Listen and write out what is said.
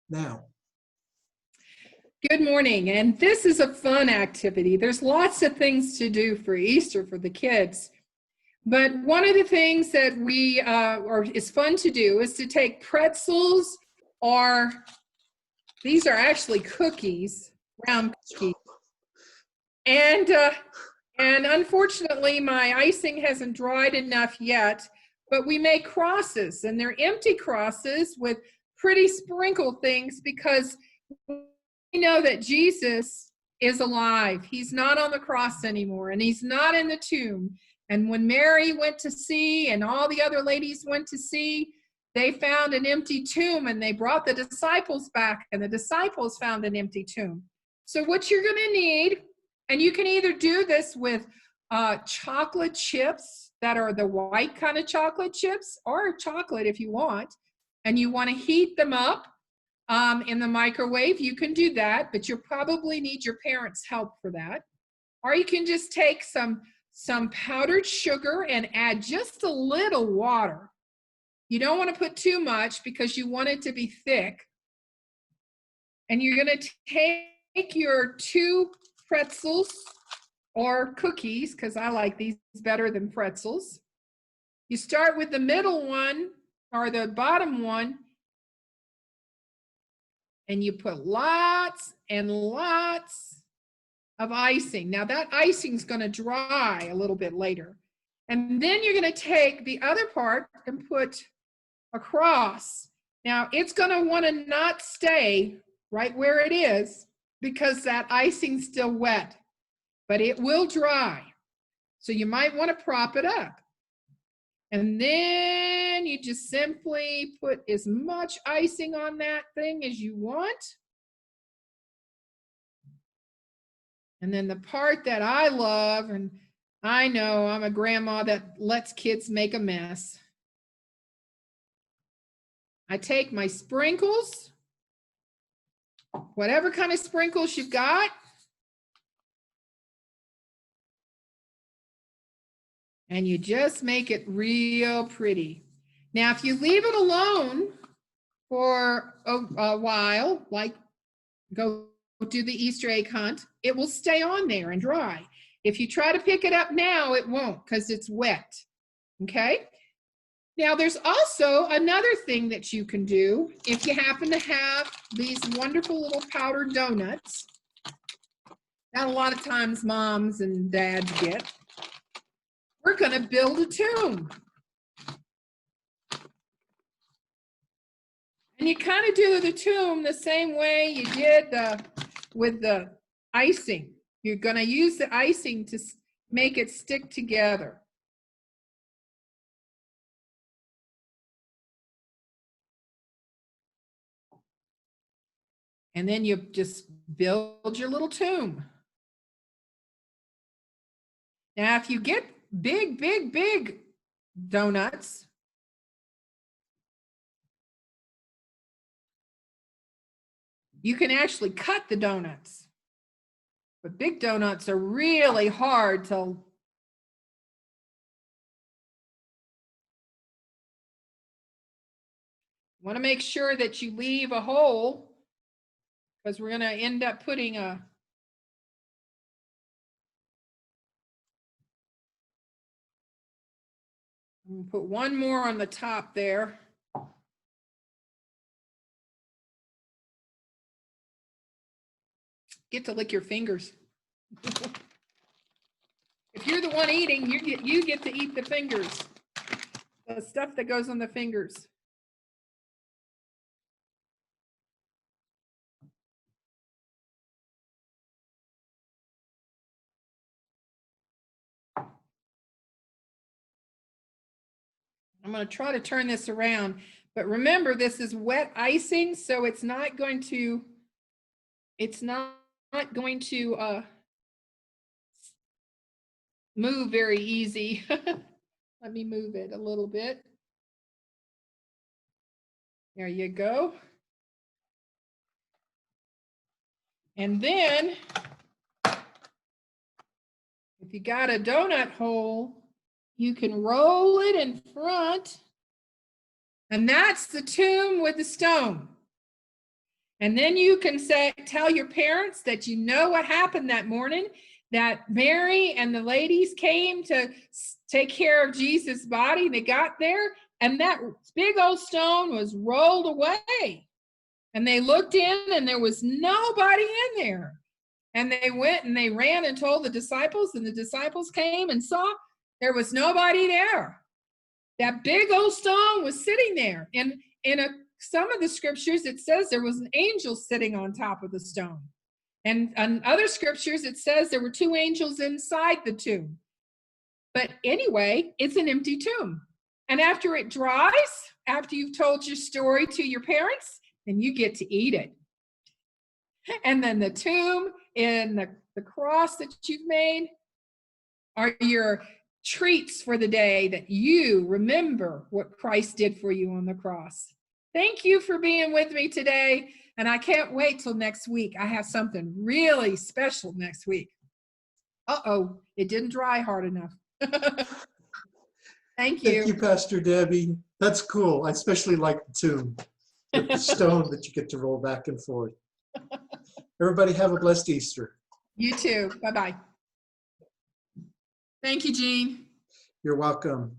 now. Good morning, and this is a fun activity. There's lots of things to do for Easter for the kids, but one of the things that is fun to do is to take pretzels, or these are actually cookies, round cookies, and unfortunately my icing hasn't dried enough yet, but we make crosses, and they're empty crosses with pretty sprinkle things because we know that Jesus is alive. He's not on the cross anymore, and he's not in the tomb. And when Mary went to see, and all the other ladies went to see, they found an empty tomb, and they brought the disciples back, and the disciples found an empty tomb. So what you're going to need, and you can either do this with chocolate chips that are the white kind of chocolate chips, or chocolate if you want, and you want to heat them up in the microwave, you can do that, but you'll probably need your parents' help for that. Or you can just take some powdered sugar and add just a little water. You don't want to put too much because you want it to be thick. And you're going to take your 2 pretzels or cookies, because I like these better than pretzels. You start with the middle one or the bottom one, and you put lots and lots of icing. Now that icing is going to dry a little bit later. And then you're going to take the other part and put across. Now it's going to want to not stay right where it is because that icing's still wet, but it will dry. So you might want to prop it up. And then you just simply put as much icing on that thing as you want. And then the part that I love, and I know I'm a grandma that lets kids make a mess. I take my sprinkles, whatever kind of sprinkles you've got, and you just make it real pretty. Now, if you leave it alone for a while, like go do the Easter egg hunt, it will stay on there and dry. If you try to pick it up now, it won't because it's wet, okay? Now, there's also another thing that you can do if you happen to have these wonderful little powdered donuts that a lot of times moms and dads get. We're going to build a tomb. And you kind of do the tomb the same way you did with the icing. You're going to use the icing to make it stick together. And then you just build your little tomb. Now, if you get big donuts, you can actually cut the donuts. But big donuts are really hard to. You want to make sure that you leave a hole because we're going to end up putting a. I'm going to put one more on the top there. Get to lick your fingers. If you're the one eating, you get to eat the fingers. The stuff that goes on the fingers. I'm going to try to turn this around, but remember this is wet icing, so it's not going to move very easy. Let me move it a little bit. There you go. And then if you got a donut hole, you can roll it in front, and that's the tomb with the stone. And then you can tell your parents that you know what happened that morning, that Mary and the ladies came to take care of Jesus' body. They got there, and that big old stone was rolled away. And they looked in, and there was nobody in there. And they went and they ran and told the disciples, and the disciples came and saw there was nobody there. That big old stone was sitting there. And in some of the scriptures, it says there was an angel sitting on top of the stone. And in other scriptures, it says there were 2 angels inside the tomb. But anyway, it's an empty tomb. And after it dries, after you've told your story to your parents, then you get to eat it. And then the tomb and the cross that you've made are your treats for the day, that you remember what Christ did for you on the cross. Thank you for being with me today. And I can't wait till next week. I have something really special next week. Uh-oh, it didn't dry hard enough. Thank you. Thank you, Pastor Debbie. That's cool. I especially like the tomb with the stone that you get to roll back and forth. Everybody have a blessed Easter. You too. Bye-bye. Thank you, Jean. You're welcome.